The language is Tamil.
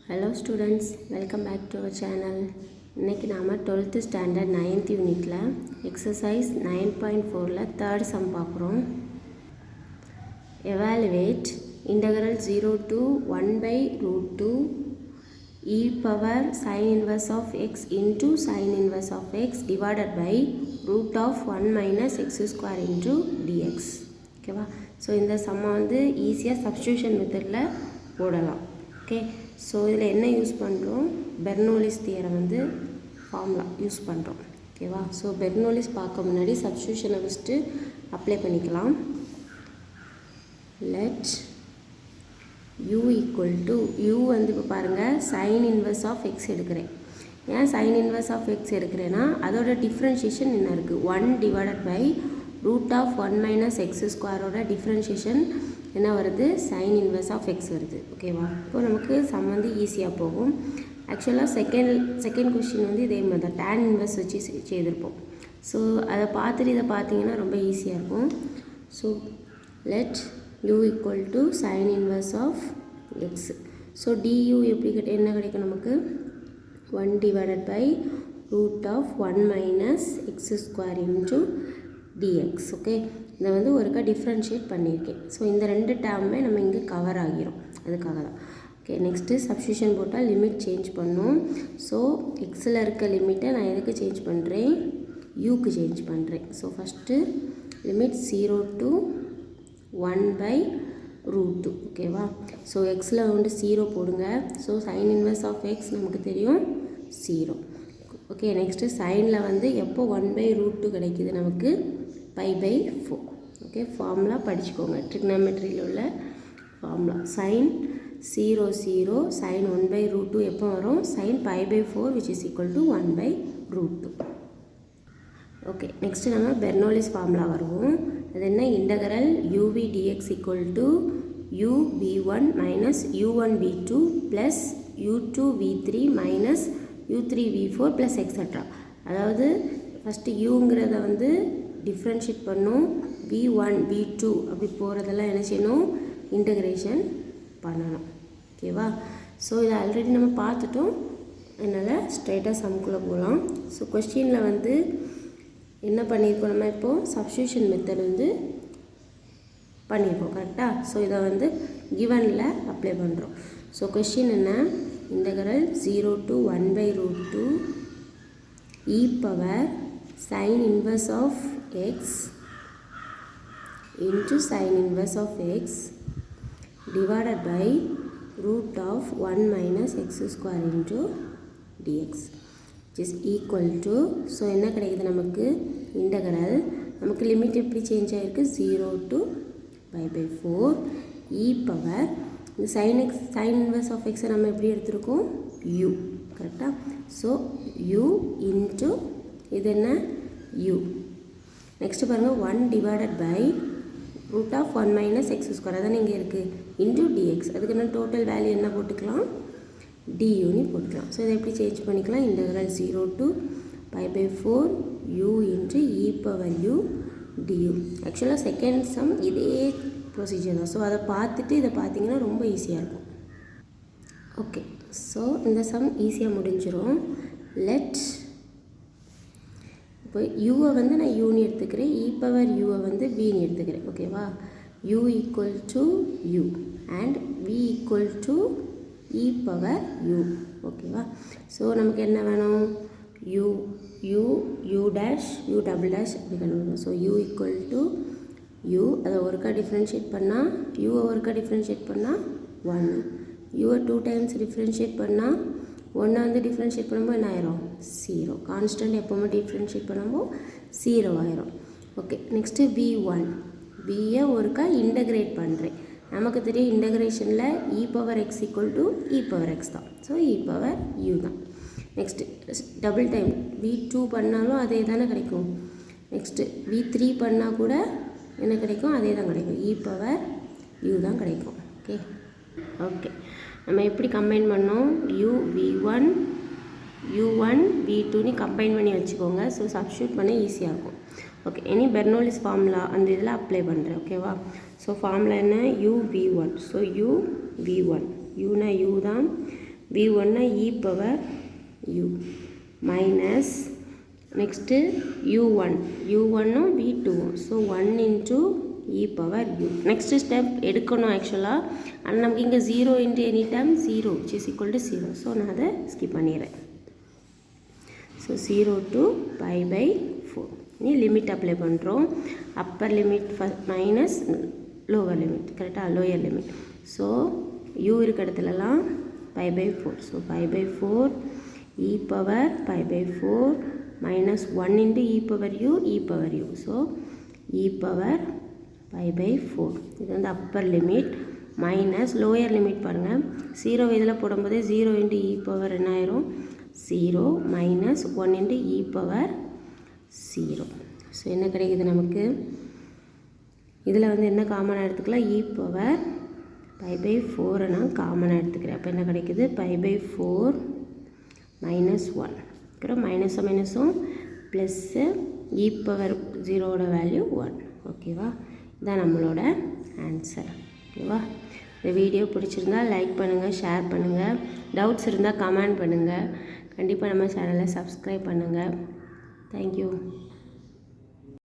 Hello students, welcome back to our channel. இன்னைக்கு நாம 12th standard 9th unitல exercise 9.4ல third sum பார்க்குறோம். Evaluate integral 0 to 1 by root 2 e power sin inverse of x into sin inverse of x divided by root of 1 minus x square into dx. ஓகேவா? ஸோ இந்த சம்மை வந்து ஈஸியாக சப்ஸ்டியூஷன் மெத்தடில் போடலாம். ஓகே, ஸோ இதில் என்ன யூஸ் பண்ணுறோம்? பெர்னோலிஸ் தியரம் வந்து ஃபார்முலா யூஸ் பண்ணுறோம். ஓகேவா? ஸோ பெர்னோலிஸ் பார்க்க முன்னாடி சப்ஸ்டியூஷனை ஃபஸ்ட்டு அப்ளை பண்ணிக்கலாம். Let u equal to u வந்து இப்போ பாருங்கள் சைன் இன்வர்ஸ் ஆஃப் எக்ஸ் எடுக்கிறேன். ஏன் சைன் இன்வர்ஸ் ஆஃப் எக்ஸ் எடுக்கிறேன்னா அதோட டிஃப்ரென்ஷியேஷன் என்ன இருக்குது? 1 divided by root of 1 minus x ஸ்கொயரோட டிஃப்ரென்ஷியேஷன் என்ன வருது? சைன் இன்வர்ஸ் ஆஃப் எக்ஸ் வருது. ஓகேவா? இப்போ நமக்கு சம் வந்து ஈஸியாக போகும். ஆக்சுவலாக செகண்ட் கொஸ்டின் வந்து இதே மாதிரி தான் டேன் இன்வர்ஸ் வச்சு செய்திருப்போம். ஸோ அதை பார்த்துட்டு இதை பார்த்தீங்கன்னா ரொம்ப ஈஸியாக இருக்கும். So let u equal to sine inverse of x. So du எப்படி என்ன கிடைக்கும் நமக்கு? 1 divided by root of 1 minus x square into dx. Okay, இதை வந்து ஒருக்கா டிஃப்ரென்ஷியேட் பண்ணியிருக்கேன். ஸோ இந்த ரெண்டு டேர்மே நம்ம இங்கே கவர் ஆகிரும், அதுக்காக தான். ஓகே, நெக்ஸ்ட்டு சப்ஸ்டியூஷன் போட்டால் லிமிட் சேஞ்ச் பண்ணும். ஸோ எக்ஸில் இருக்க லிமிட்டை நான் எதுக்கு சேஞ்ச் பண்ணுறேன்? யூக்கு சேஞ்ச் பண்ணுறேன். So first limit 0 to 1 by root 2. ஓகேவா? ஸோ எக்ஸில் வந்து 0 போடுங்க. So sine inverse of x நமக்கு தெரியும் 0. ஓகே, நெக்ஸ்ட்டு சைனில் வந்து எப்போ 1 by root 2 கிடைக்கிது நமக்கு? By by 4. ஓகே, ஃபார்முலா படிச்சுக்கோங்க, ட்ரிக்னாமெட்ரியில் உள்ள formula. Sine 0 0 sine 1 by root 2 எப்போ வரும்? Sine pi by 4 which is equal to 1 by root 2. Okay, next நம்ம பெர்னோலிஸ் ஃபார்முலா வருவோம். அது என்ன? Integral uv dx equal to u v1 minus u1 v2 plus u2 v3 minus u3 v4 plus etc. அதாவது ஃபஸ்ட்டு யூங்கிறத வந்து டிஃப்ரென்ஷியேட் பண்ணும். v1 v2 அப்படி போகிறதெல்லாம் என்ன செய்யணும்? இன்டகிரேஷன் பண்ணணும். ஓகேவா? ஸோ இதை ஆல்ரெடி நம்ம பார்த்துட்டோம், அதனால் ஸ்ட்ரைட்டாக சம்குள்ளே போகலாம். ஸோ கொஸ்டினில் வந்து என்ன பண்ணியிருக்கோம்? நம்ம இப்போது சப்ஸ்டியூஷன் மெத்தட் வந்து பண்ணியிருக்கோம். கரெக்டாக? ஸோ இதை வந்து கிவனில் அப்ளை பண்ணுறோம். ஸோ கொஸ்டின் என்ன? Integral 0 to 1 by root 2 e power sin inverse of x into sin inverse of x divided by root of 1 minus x square into dx which is equal to. So என்ன கிடைக்குது நமக்கு? இன்டகரல் நமக்கு லிமிட் எப்படி சேஞ்ச் ஆகிருக்கு? 0 to pi by 4 e power இந்த சைன் இன்வர்ஸ் ஆஃப் எக்ஸை நம்ம எப்படி எடுத்துருக்கோம்? u. கரெக்டாக? ஸோ u இன்ட்டு இது என்ன? u. நெக்ஸ்ட்டு பாருங்கள் 1 divided by root of 1 minus x square அதான் இங்கே இருக்குது இன்ட்டு dx. அதுக்கு என்ன டோட்டல் வேல்யூ என்ன போட்டுக்கலாம்? duன்னு போட்டுக்கலாம். ஸோ இதை எப்படி சேஞ்ச் பண்ணிக்கலாம்? Integral 0 to pi by 4 u into e power u du. ஆக்சுவலாக செகண்ட் சம் இதே ப்ரொசீஜர் தான். ஸோ அதை பார்த்துட்டு இதை பார்த்தீங்கன்னா ரொம்ப ஈஸியாக இருக்கும். ஓகே, ஸோ இந்த சம் ஈஸியாக முடிஞ்சிடும். லெட் இப்போ யூவை வந்து நான் யூன்னு எடுத்துக்கிறேன், இ பவர் யூவை வந்து வின்னு எடுத்துக்கிறேன். ஓகேவா? U equal to u and v equal to e power u. ஓகேவா? ஸோ நமக்கு என்ன வேணும்? U u u dash u double dash அப்படி கண்டுபிடிக்கணும். So u equal to u, அதை ஒருக்கா டிஃப்ரென்ஷியேட் பண்ணால் யூவை ஒருக்கா டிஃப்ரென்ஷியேட் பண்ணால் 1, யூவை 2 டைம்ஸ் டிஃப்ரென்ஷியேட் பண்ணால் 1 வந்து டிஃப்ரென்ஷியேட் பண்ணும்போது என்ன ஆயிரும்? 0. கான்ஸ்டன்ட் எப்போவுமே டிஃப்ரென்ஷியேட் பண்ணும்போது 0 ஆயிரும். ஓகே, நெக்ஸ்ட்டு v1 வியை ஒருக்கா இன்டகிரேட் பண்ணுறேன். நமக்கு தெரியும் இன்டகிரேஷனில் e power x equal to e power x தான். ஸோ இ பவர் யூ தான். நெக்ஸ்ட்டு டபுள் டைம் v2 பண்ணாலும் அதே தானே கிடைக்கும். நெக்ஸ்ட்டு v3 பண்ணால் கூட என்ன கிடைக்கும்? அதே தான் கிடைக்கும், இ பவர் யூ தான் கிடைக்கும். ஓகே ஓகே நம்ம எப்படி கம்பைன் பண்ணோம்? யூ v1 u1 v2ன்னு கம்பைன் பண்ணி வச்சுக்கோங்க. ஸோ சப்ஸ்டியூட் பண்ண ஈஸியாக இருக்கும். ஓகே, இனி பெர்னோலிஸ் ஃபார்முலா அந்த இதில் அப்ளை பண்ணுறேன். ஓகேவா? ஸோ ஃபார்முலா என்ன? u v1. So u v1 யூனா யூ தான், v1 e power u minus next u1 v2 so 1 into e power u. Next step எடுக்கணும் ஆக்சுவலாக, ஆனால் நமக்கு இங்கே 0 into any time 0 which is equal to 0. So நான் அதை ஸ்கிப் பண்ணிடுறேன். So 0 to pi by 4. நீ லிமிட் அப்ளை பண்ணுறோம். Upper limit minus lower limit, கரெக்டாக லோயர் லிமிட். ஸோ u இருக்க இடத்துலலாம் pi by 4. So pi by 4 e power pi by 4 minus 1 into e power u. So e power pi by 4. இது வந்து Appar limit minus lower limit பாருங்கள். 0 இதில் போடும்போதே 0 இன்ட்டு e பவர் என்ன ஆயிரும் 0 minus 1 into e power 0. So என்ன கிடைக்குது நமக்கு, இதில் வந்து என்ன காமனாக எடுத்துக்கலாம், e பவர் pi by 4 நான் காமனாக எடுத்துக்கிறேன். அப்போ என்ன கிடைக்குது, pi by 4 மைனஸ் 1. அப்புறம் மைனஸும் ப்ளஸ்ஸு e பவர் 0ஓட வேல்யூ 1. ஓகேவா, இதுதான் நம்மளோட ஆன்சர். ஓகேவா, இந்த வீடியோ பிடிச்சிருந்தா லைக் பண்ணுங்கள், ஷேர் பண்ணுங்கள், டவுட்ஸ் இருந்தால் கமெண்ட் பண்ணுங்கள். கண்டிப்பாக நம்ம சேனலை சப்ஸ்கிரைப் பண்ணுங்கள். தேங்க்யூ.